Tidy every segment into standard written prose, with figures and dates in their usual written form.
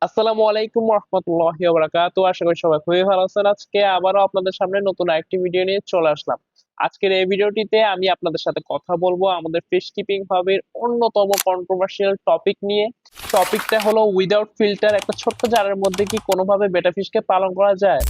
আসসালামু আলাইকুম রহমতুল্লাহি ওয়া বারাকাতুহু। আশা করি সবাই খুবই ভালো আছেন। আজকে আবারও আপনাদের সামনে নতুন আরেকটি ভিডিও নিয়ে চলে আসলাম। আজকের এই ভিডিওটিতে আমি আপনাদের সাথে কথা বলবো আমাদের ফিশ কিপিং হবির অন্যতম কন্ট্রোভার্সিয়াল টপিক নিয়ে। টপিকটা হলো উইদাউট ফিল্টার একটা ছোট্ট জারের মধ্যে কি কোনোভাবে বেটা ফিশকে পালন করা যায়?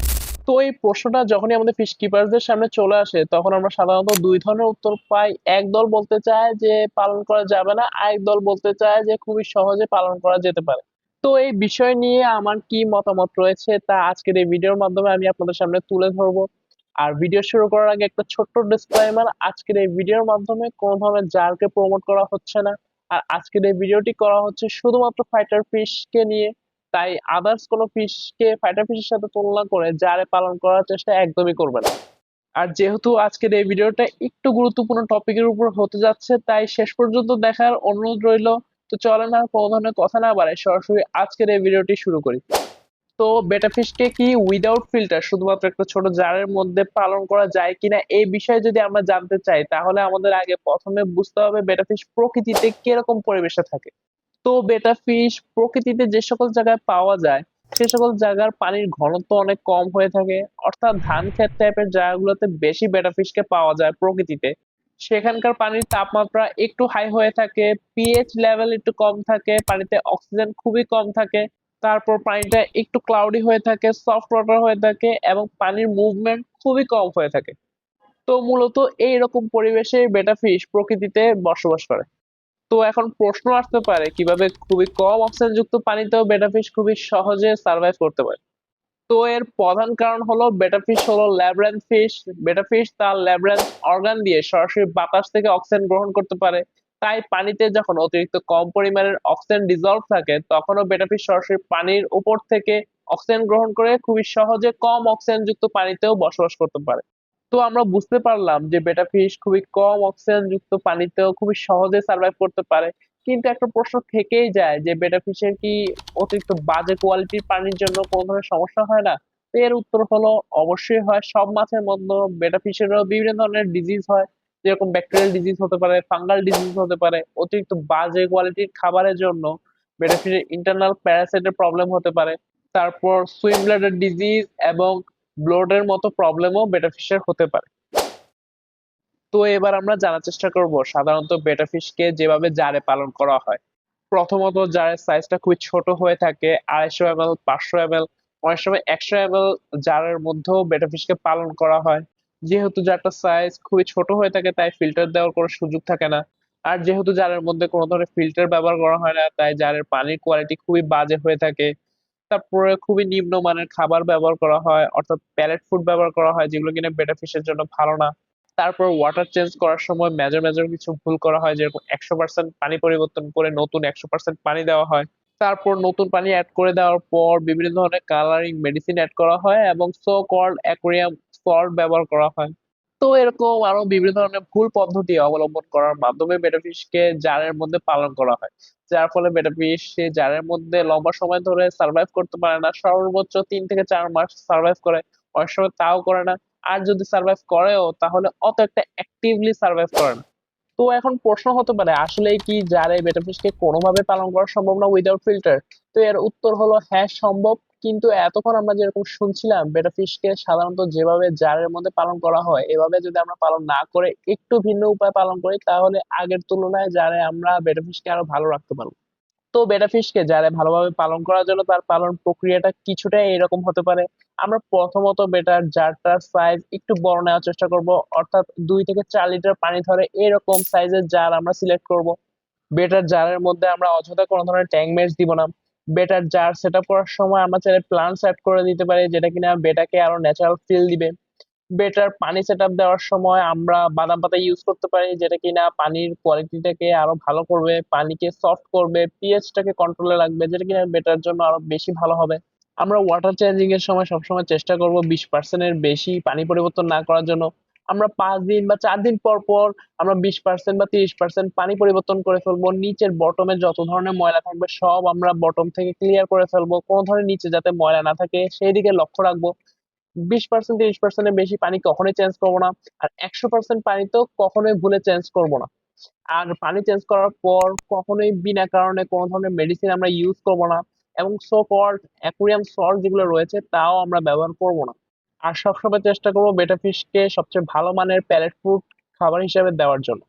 তো এই প্রশ্নটা যখনই আমাদের ফিশ কিপারদের সামনে চলে আসে তখন আমরা সাধারণত দুই ধরনের উত্তর পাই। এক দল বলতে চায় যে পালন করা যাবে না, আরেক দল বলতে চায় যে খুবই সহজে পালন করা যেতে পারে। তো এই বিষয় নিয়ে আমার কি মতামত রয়েছে তা আজকের এই ভিডিওর মাধ্যমে আমি আপনাদের সামনে তুলে ধরবো। আর ভিডিও শুরু করার আগে একটা ছোট্ট ডিসক্লেইমার, আজকের এই ভিডিওর মাধ্যমে কোনো ধরনের জারকে প্রমোট করা হচ্ছে না। আর আজকের এই ভিডিওটি করা হচ্ছে শুধুমাত্র ফাইটার ফিশকে নিয়ে। তাই আদার্স কোনো ফিশকে ফাইটার ফিশের সাথে তুলনা করে জারে পালন করার চেষ্টা একদমই করবেন না। আর যেহেতু আজকের এই ভিডিওটা একটু গুরুত্বপূর্ণ টপিকের উপর হতে যাচ্ছে তাই শেষ পর্যন্ত দেখার অনুরোধ রইল। তো চলেন আর কোনো ধরনের কথা না বাড়াই সরাসরি আজকের এই ভিডিওটি শুরু করি। তো বেটা ফিশকে কি উইদাউট ফিল্টার শুধুমাত্র একটা ছোট জারের মধ্যে পালন করা যায় কিনা এই বিষয়ে যদি আমরা জানতে চাই তাহলে আমাদের আগে প্রথমে বুঝতে হবে বেটা ফিশ প্রকৃতিতে কিরকম পরিবেশে থাকে। তো বেটা ফিশ প্রকৃতিতে যে সকল জায়গায় পাওয়া যায় সে সকল জায়গার পানির ঘনত্ব অনেক কম হয়ে থাকে। অর্থাৎ ধান ক্ষেত টাইপের জায়গাগুলোতে বেশি বেটা ফিশকে পাওয়া যায় প্রকৃতিতে। সেখানকার পানির তাপমাত্রা একটু হাই হয়ে থাকে, পিএইচ লেভেল একটু কম থাকে, পানিতে অক্সিজেন খুবই কম থাকে। তারপর পানিটা একটু ক্লাউডি হয়ে থাকে, সফট ওয়াটার হয়ে থাকে এবং পানির মুভমেন্ট খুবই কম হয়ে থাকে। তো মূলত এইরকম পরিবেশে বেটা ফিশ প্রকৃতিতে বসবাস করে। তো এখন প্রশ্ন আসতে পারে কিভাবে খুবই কম অক্সিজেন যুক্ত পানিতেও বেটা ফিশ খুবই সহজে সার্ভাইভ করতে পারে। তো এর প্রধান কারণ হলো বেটা ফিশ হলো ল্যাব্রান্থ ফিশ। বেটা ফিশ তার ল্যাব্রান্থ অর্গান দিয়ে সরাসরি বাতাস থেকে অক্সিজেন গ্রহণ করতে পারে। তাই পানিতে যখন অতিরিক্ত কম পরিমাণের অক্সিজেন ডিজলভ থাকে তখনও বেটা ফিশ সরাসরি পানির উপর থেকে অক্সিজেন গ্রহণ করে খুবই সহজে কম অক্সিজেন যুক্ত পানিতেও বসবাস করতে পারে। তো আমরা বুঝতে পারলাম যে বেটা ফিশ খুবই কম অক্সিজেন যুক্ত পানিতেও খুবই সহজে সার্ভাইভ করতে পারে। কিন্তু একটা প্রশ্ন থেকেই যায় যে বেটা ফিশের কি অতিরিক্ত বাজে কোয়ালিটির পানির জন্য কোনো ধরনের সমস্যা হয় না? তো এর উত্তর হলো অবশ্যই হয়। সব মাছের মধ্যে বেটা ফিশেরও বিভিন্ন ধরনের ডিজিজ হয়, যেরকম ব্যাকটেরিয়াল ডিজিজ হতে পারে, ফাঙ্গাল ডিজিজ হতে পারে। অতিরিক্ত বাজে কোয়ালিটির খাবারের জন্য বেটা ফিশের ইন্টারনাল প্যারাসাইটের প্রবলেম হতে পারে। তারপর সুইম ব্লাডার ডিজিজ এবং ব্লোডের মতো প্রবলেমও বেটা ফিশের হতে পারে। তো এবার আমরা জানার চেষ্টা করব সাধারণত বেটা ফিশকে যেভাবে জারে পালন করা হয়। প্রথমত জারের সাইজটা খুবই ছোট হয়ে থাকে, 250 ml, 500 ml, অনেক সময় 100 ml জারের মধ্যেও বেটা ফিশকে পালন করা হয়। যেহেতু জারটা সাইজ খুবই ছোট হয়ে থাকে তাই ফিল্টার দেওয়ার কোনো সুযোগ থাকে না। আর যেহেতু জারের মধ্যে কোনো ধরনের ফিল্টার ব্যবহার করা হয় না তাই জারের পানির কোয়ালিটি খুবই বাজে হয়ে থাকে। তারপরে খুবই নিম্নমানের খাবার ব্যবহার করা হয়, অর্থাৎ প্যালেট ফুড ব্যবহার করা হয় যেগুলো কিনা বেটা ফিশের জন্য ভালো না। তারপর ওয়াটার চেঞ্জ করার সময় মেজর মেজর কিছু ভুল করা হয়, যেরকম 100% পানি পরিবর্তন করে নতুন 100% পানি দেওয়া হয়। তারপর নতুন পানি অ্যাড করে দেওয়ার পর বিভিন্ন ধরনের কালারিং মেডিসিন অ্যাড করা হয় এবং সো কল্ড অ্যাকোয়ারিয়াম সল্ট ব্যবহার করা হয়। তো এরকম আরো বিভিন্ন ধরনের ভুল পদ্ধতি অবলম্বন করার মাধ্যমে বেটা ফিশকে জারের মধ্যে পালন করা হয়, যার ফলে বেটা ফিশ সে জারের মধ্যে লম্বা সময় ধরে সার্ভাইভ করতে পারে না। সর্বোচ্চ 3 থেকে 4 মাস সার্ভাইভ করে, অনেক সময় তাও করে না। আর যদি সার্ভাইভ করেও তাহলে অত একটা অ্যাক্টিভলি সার্ভাইভ করে না। তো এখন প্রশ্ন হতে পারে আসলেই কি জারে বেটা ফিশকে কোনোভাবে পালন করা সম্ভব না উইদাউট ফিল্টার? তো এর উত্তর হলো হ্যাঁ, সম্ভব। কিন্তু এতক্ষণ আমরা যেরকম শুনছিলাম বেটা ফিশকে সাধারণত যেভাবে জারের মধ্যে পালন করা হয় এভাবে যদি আমরা পালন না করে একটু ভিন্ন উপায়ে পালন করি তাহলে আগের তুলনায় জারে আমরা বেটা ফিশকে আরো ভালো রাখতে পারবো। তো বেটা ফিশকে জারে ভালোভাবে পালন করার জন্য তার পালন প্রক্রিয়াটা কিছুটা এরকম হতে পারে। আমরা প্রথমত বেটার জারটার সাইজ একটু বড় নেওয়ার চেষ্টা করব, অর্থাৎ 2 থেকে 4 লিটার পানি ধরে এরকম সাইজের জার আমরা সিলেক্ট করব। বেটার জারের মধ্যে আমরা অযথা কোনো ধরনের ট্যাঙ্ক মেশ দিব না। বেটার জার সেট আপ করার সময় আমরা চাইলে প্লান্টস অ্যাড করে দিতে পারি যেটা কিনা বেটাকে আরো ন্যাচারাল ফিল দিবে। বেটার পানি সেটআপ দেওয়ার সময় আমরা বাদাম পাতা ইউজ করতে পারি যেটা কিনা পানির কোয়ালিটিটাকে আরো ভালো করবে, পানিকে সফট করবে, পিএইচটাকে কন্ট্রোলে রাখবে যেটা কিনা বেটার জন্য আরো বেশি ভালো হবে। আমরা ওয়াটার চেঞ্জিং এর সময় সবসময় চেষ্টা করব 20% এর বেশি পানি পরিবর্তন না করার জন্য। আমরা 5 দিন বা 4 দিন পর পর আমরা 20% বা 30% পানি পরিবর্তন করে ফেলবো। নিচের বটমে যত ধরনের ময়লা থাকবে সব আমরা বটম থেকে ক্লিয়ার করে ফেলবো, কোনো ধরনের নিচে যাতে ময়লা না থাকে সেই দিকে লক্ষ্য রাখবো। 20% 30% এর বেশি পানি কখনোই চেঞ্জ করবো না। আর 100% পানি তো কখনোই ভুলে চেঞ্জ করবো না। আর পানি চেঞ্জ করার পর কখনোই বিনা কারণে কোনো ধরনের মেডিসিন আমরা ইউজ করবো না। এবং সো কল্ড অ্যাকুরিয়াম সল্ট যেগুলো রয়েছে তাও আমরা ব্যবহার করব না। আর সবসময় চেষ্টা করবো বেটা ফিশকে সবচেয়ে ভালো মানের প্যালেট ফুড খাবার হিসেবে দেওয়ার জন্য।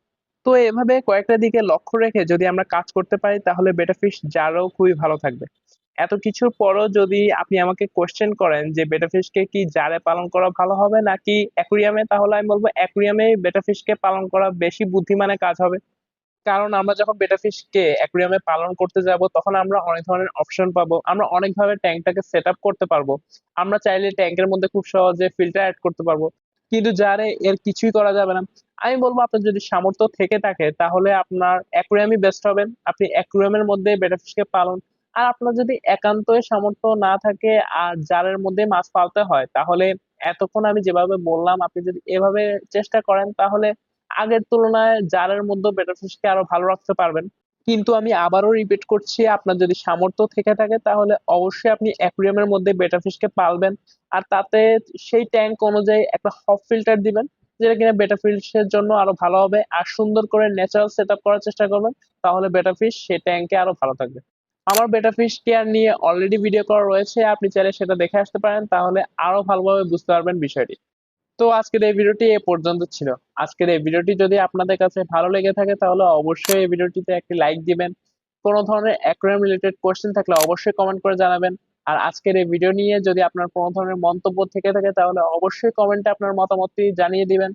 তো এভাবে কয়েকটা দিকে লক্ষ্য রেখে যদি আমরা কাজ করতে পারি তাহলে বেটা ফিশ জারও খুবই ভালো থাকবে। এত কিছুর পরও যদি আপনি আমাকে কোশ্চেন করেন যে বেটা ফিশকে কি জারে পালন করা ভালো হবে নাকি অ্যাকুরিয়ামে, তাহলে আমি বলবো অ্যাকুরিয়ামে বেটা ফিশকে পালন করা বেশি বুদ্ধিমানের কাজ হবে। কারণ আমরা যখন বেটা ফিশকে অ্যাকুরিয়ামে পালন করতে যাব তখন আমরা অনেক ধরনের অপশন পাবো, আমরা অনেকভাবে ট্যাঙ্কটাকে সেট আপ করতে পারবো। আমরা চাইলে ট্যাঙ্কের মধ্যে খুব সহজে ফিল্টার অ্যাড করতে পারবো, কিন্তু জারে এর কিছুই করা যাবে না। আমি বলবো আপনার যদি সামর্থ্য থেকে থাকে তাহলে আপনার অ্যাকুরিয়ামই বেস্ট হবেন, আপনি অ্যাকুরিয়ামের মধ্যে বেটা ফিশকে পালন। আর আপনার যদি একান্তই সামর্থ্য না থাকে আর জারের মধ্যে মাছ পালতে হয় তাহলে এতক্ষণ আমি যেভাবে বললাম আপনি যদি এভাবে চেষ্টা করেন তাহলে আগের তুলনায় জারের মধ্যে বেটা ফিশকে আরো ভালো রাখতে পারবেন। কিন্তু আমি আবারও রিপিট করছি, আপনার যদি সামর্থ্য থেকে থাকে তাহলে অবশ্যই আপনি অ্যাকুরিয়ামের মধ্যে বেটা ফিশকে পালবেন। আর তাতে সেই ট্যাঙ্ক অনুযায়ী একটা হপ ফিল্টার দিবেন, যেটা কিনা বেটা ফিশের জন্য আরো ভালো হবে। আর সুন্দর করে ন্যাচারাল সেট আপ করার চেষ্টা করবেন, তাহলে বেটা ফিশ সেই ট্যাঙ্কে আরো ভালো থাকবে। আমার বেটা ফিশ কেয়ার নিয়ে অলরেডি ভিডিও করা রয়েছে, আপনি চাইলে সেটা দেখে আসতে পারেন, তাহলে আরো ভালোভাবে বুঝতে পারবেন বিষয়টি। তো আজকের এই ভিডিওটি এ পর্যন্ত ছিল। আজকের এই ভিডিওটি যদি আপনাদের কাছে ভালো লেগে থাকে তাহলে অবশ্যই এই ভিডিওটিতে একটি লাইক দিবেন। কোনো ধরনের অ্যাকুয়ারিয়াম রিলেটেড কোশ্চেন থাকলে অবশ্যই কমেন্ট করে জানাবেন। আর আজকের এই ভিডিও নিয়ে যদি আপনার কোনো ধরনের মন্তব্য থেকে থাকে তাহলে অবশ্যই কমেন্টে আপনার মতামতটি জানিয়ে দিবেন।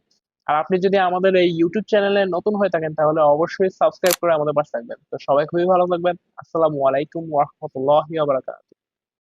আর আপনি যদি আমাদের এই ইউটিউব চ্যানেলে নতুন হয়ে থাকেন তাহলে অবশ্যই সাবস্ক্রাইব করে আমাদের পাশে থাকবেন। তো সবাই খুবই ভালো থাকবেন। আসসালামু আলাইকুম ওয়া রাহমাতুল্লাহি ওয়া বারাকাতুহু।